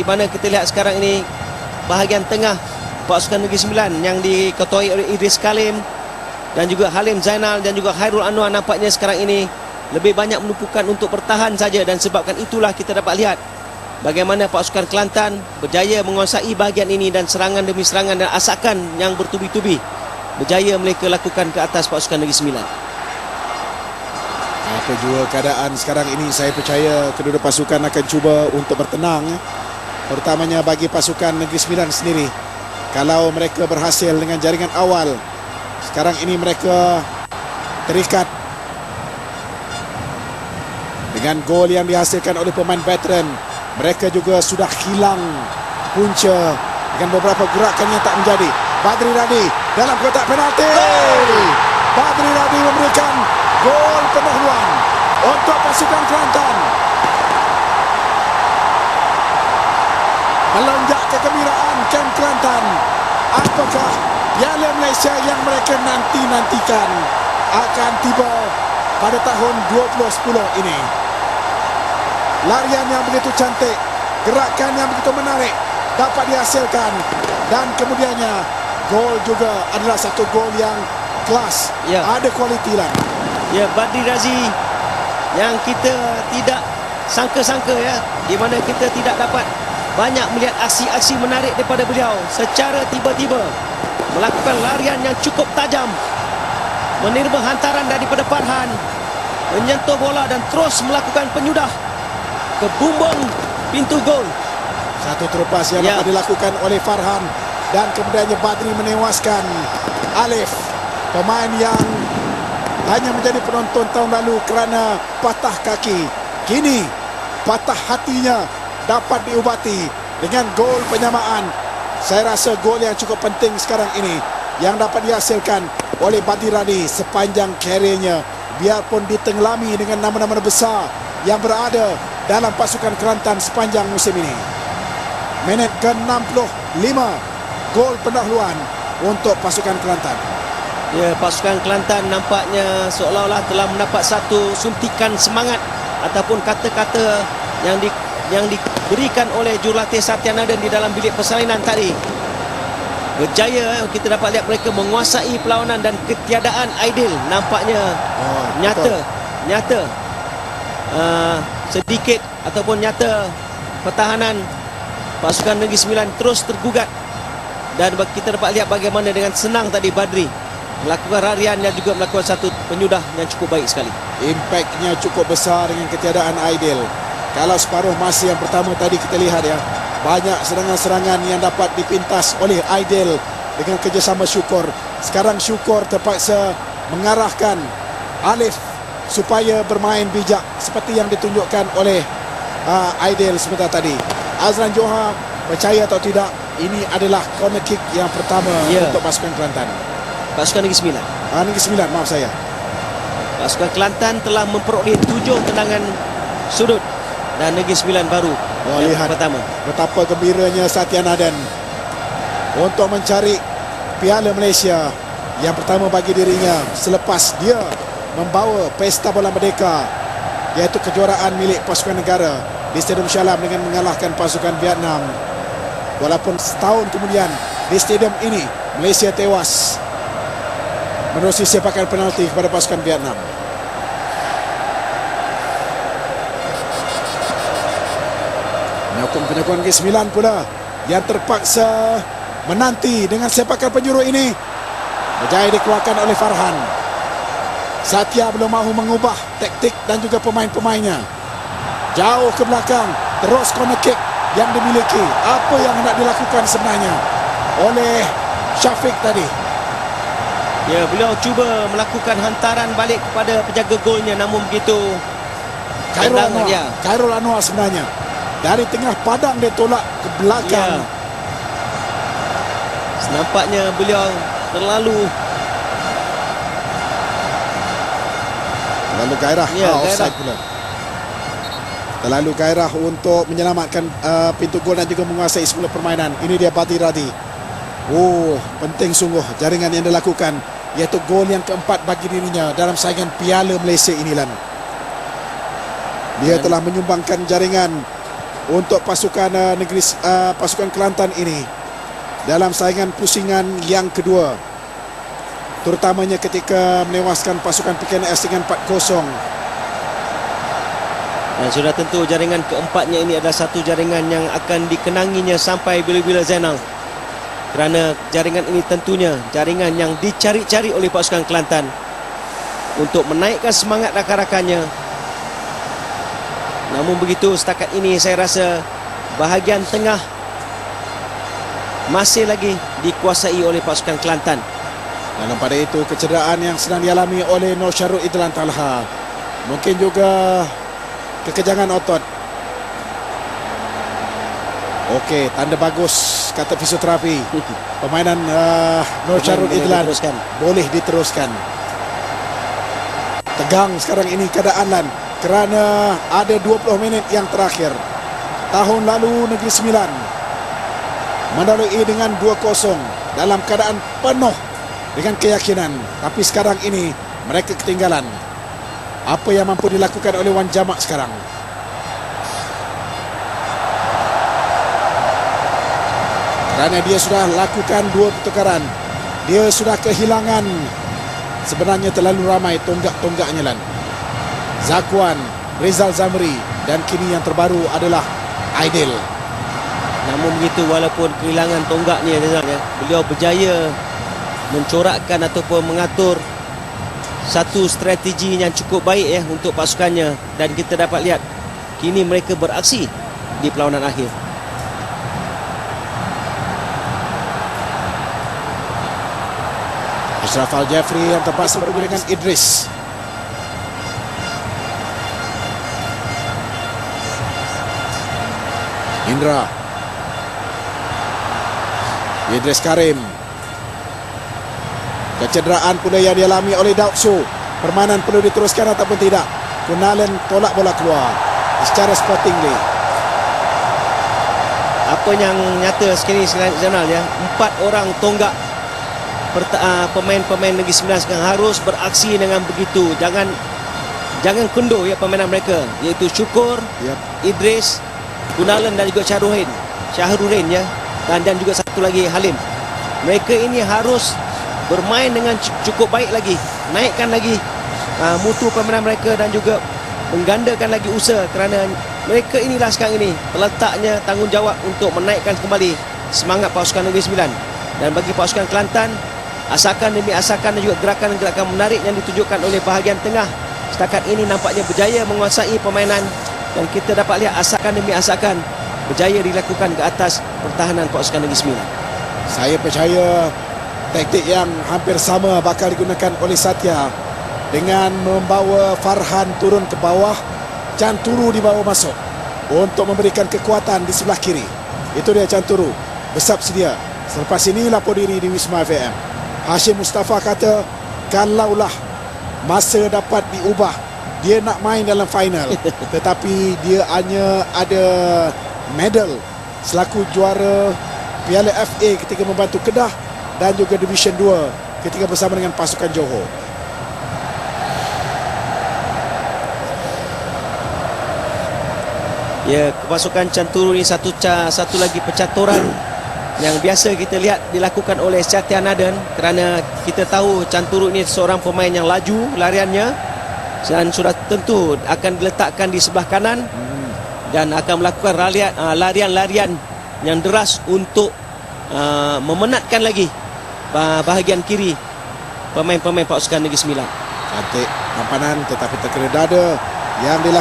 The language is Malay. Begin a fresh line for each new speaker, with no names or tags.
di mana kita lihat sekarang ini bahagian tengah pasukan Negeri Sembilan yang diketuai oleh Idris Kalim dan juga Halim Zainal dan juga Khairul Anwar nampaknya sekarang ini lebih banyak menumpukan untuk bertahan saja, dan sebabkan itulah kita dapat lihat bagaimana pasukan Kelantan berjaya menguasai bahagian ini dan serangan demi serangan dan asakan yang bertubi-tubi berjaya mereka lakukan ke atas pasukan Negeri Sembilan.
Apa jua keadaan sekarang ini, saya percaya kedua pasukan akan cuba untuk bertenang, terutamanya bagi pasukan Negeri Sembilan sendiri. Kalau mereka berhasil dengan jaringan awal, sekarang ini mereka terikat dengan gol yang dihasilkan oleh pemain veteran. Mereka juga sudah hilang punca dengan beberapa gerakan yang tak menjadi. Badri Radi dalam kotak penalti. Badri Radi memberikan gol pendahuluan untuk pasukan Kelantan. Melonjak kegembiraan kem Kelantan. Apakah Piala Malaysia yang mereka nanti-nantikan akan tiba pada tahun 2010 ini? Larian yang begitu cantik, gerakan yang begitu menarik dapat dihasilkan, dan kemudiannya gol juga adalah satu gol yang kelas, ada kualiti lah.
Ya, Badri Razi yang kita tidak sangka-sangka di mana kita tidak dapat banyak melihat aksi-aksi menarik daripada beliau. Secara tiba-tiba melakukan larian yang cukup tajam, menerima hantaran daripada Farhan, menyentuh bola dan terus melakukan penyudah ke bumbung pintu gol.
Satu terupas yang dapat dilakukan oleh Farhan, dan kemudiannya Badri menewaskan Alif, pemain yang hanya menjadi penonton tahun lalu kerana patah kaki. Kini patah hatinya dapat diubati dengan gol penyamaan. Saya rasa gol yang cukup penting sekarang ini yang dapat dihasilkan oleh Badri Radi sepanjang kariernya, biarpun ditenggelami dengan nama-nama besar yang berada dalam pasukan Kelantan sepanjang musim ini. Minit ke-65, gol pendahuluan untuk pasukan Kelantan.
Ya, pasukan Kelantan nampaknya seolah-olah telah mendapat satu suntikan semangat ataupun kata-kata yang diberikan oleh jurulatih Satya Naden di dalam bilik persalinan tadi. Berjaya kita dapat lihat mereka menguasai perlawanan, dan ketiadaan Aidil nampaknya nyata sedikit ataupun nyata pertahanan pasukan Negeri Sembilan terus tergugat, dan kita dapat lihat bagaimana dengan senang tadi Badri melakukan larian dan juga melakukan satu penyudah yang cukup baik sekali.
Impaknya cukup besar dengan ketiadaan Aidil. Kalau separuh masa yang pertama tadi kita lihat banyak serangan-serangan yang dapat dipintas oleh Aidil dengan kerjasama Syukur. Sekarang Syukur terpaksa mengarahkan Alif supaya bermain bijak seperti yang ditunjukkan oleh Aidil sebentar tadi. Azlan Johar, percaya atau tidak, ini adalah corner kick yang pertama untuk pasukan Kelantan.
Pasukan Negeri Sembilan.
Negeri Sembilan, maaf saya.
Pasukan Kelantan telah memperoleh 7 tendangan sudut dan Negeri Sembilan baru yang
lihat
pertama.
Betapa gembiranya Satya Naden untuk mencari Piala Malaysia yang pertama bagi dirinya selepas dia membawa Pesta Bola Merdeka, iaitu kejuaraan milik pasukan negara di Stadium Shah Alam dengan mengalahkan pasukan Vietnam. Walaupun setahun kemudian di stadium ini Malaysia tewas menerusi sepakan penalti kepada pasukan Vietnam. Penyokong Negeri Sembilan pula yang terpaksa menanti dengan sepakan penjuru ini berjaya dikeluarkan oleh Farhan. Satya belum mahu mengubah taktik dan juga pemain-pemainnya. Jauh ke belakang, terus corner kick yang dimiliki. Apa yang hendak dilakukan sebenarnya oleh Syafiq tadi?
Ya, beliau cuba melakukan hantaran balik kepada penjaga golnya, namun begitu
Khairul Anwar sebenarnya dari tengah padang dia tolak ke belakang.
Nampaknya beliau terlalu
gairah. Offside pula. Terlalu gairah untuk menyelamatkan pintu gol dan juga menguasai semula permainan. Ini dia Badri Radi. Penting sungguh jaringan yang dilakukan, iaitu gol yang keempat bagi dirinya dalam saingan Piala Malaysia ini. Dia telah menyumbangkan jaringan untuk pasukan pasukan Kelantan ini dalam saingan pusingan yang kedua, terutamanya ketika menewaskan pasukan PKNS dengan 4-0.
Dan sudah tentu jaringan keempatnya ini adalah satu jaringan yang akan dikenanginya sampai bila-bila Zainal. Kerana jaringan ini tentunya jaringan yang dicari-cari oleh pasukan Kelantan untuk menaikkan semangat rakan-rakannya. Namun begitu, setakat ini saya rasa bahagian tengah masih lagi dikuasai oleh pasukan Kelantan.
Dalam pada itu, kecederaan yang sedang dialami oleh Nur Syarul Idlan Talha, mungkin juga kekejangan otot. Okey, tanda bagus kata fisioterapi. Permainan Nur Syarul Idlan boleh diteruskan. Tegang sekarang ini keadaan Lan, kerana ada 20 minit yang terakhir. Tahun lalu Negeri Sembilan melalui dengan 2-0 dalam keadaan penuh dengan keyakinan. Tapi sekarang ini mereka ketinggalan. Apa yang mampu dilakukan oleh Wan Jamak sekarang? Kerana dia sudah lakukan 2 pertukaran, dia sudah kehilangan sebenarnya terlalu ramai tonggak-tonggaknya Lan. Zakwan, Rizal Zamri, dan kini yang terbaru adalah Aidil.
Namun begitu, walaupun kehilangan tonggaknya, beliau berjaya mencorakkan ataupun mengatur satu strategi yang cukup baik untuk pasukannya. Dan kita dapat lihat kini mereka beraksi di perlawanan akhir.
Ashraf Al-Jafri yang terpaksa bergabung dengan Idris. Indra, Idris Karim. Kecederaan pula yang dialami oleh Daud Su. Permainan perlu diteruskan ataupun tidak? Kunalan tolak bola keluar secara sportingly.
Apa yang nyata sekali Zainal, 4 orang tonggak pemain-pemain Negeri Sembilan sekarang harus beraksi dengan begitu. Jangan kundur permainan mereka, iaitu Syukur, Idris, Gunalan dan juga Syahrurin dan juga satu lagi Halim. Mereka ini harus bermain dengan cukup baik lagi, naikkan lagi mutu permainan mereka dan juga menggandakan lagi usaha, kerana mereka inilah sekarang ini peletaknya tanggungjawab untuk menaikkan kembali semangat pasukan Negeri Sembilan. Dan bagi pasukan Kelantan, asakan demi asakan dan juga gerakan-gerakan menarik yang ditunjukkan oleh bahagian tengah setakat ini nampaknya berjaya menguasai permainan. Dan kita dapat lihat asakan demi asakan berjaya dilakukan ke atas pertahanan pasukan Negeri Sembilan.
Saya percaya taktik yang hampir sama bakal digunakan oleh Satya dengan membawa Farhan turun ke bawah, Canturu dibawa masuk untuk memberikan kekuatan di sebelah kiri. Itu dia Canturu, bersab sedia. Selepas ini lapor diri di Wisma FM. Hashim Mustafa kata kalaulah masa dapat diubah, dia nak main dalam final, tetapi dia hanya ada medal selaku juara Piala FA ketika membantu Kedah dan juga Division 2 ketika bersama dengan pasukan Johor.
Ya, pasukan Canturu ini satu lagi percaturan yang biasa kita lihat dilakukan oleh Satya Naden, kerana kita tahu Canturu ini seorang pemain yang laju lariannya dan sudah tentu akan diletakkan di sebelah kanan dan akan melakukan larian-larian yang deras untuk memenatkan lagi bahagian kiri pemain-pemain pasukan Negeri Sembilan.
Cantik tampanan tetapi terkena dada yang dilakukan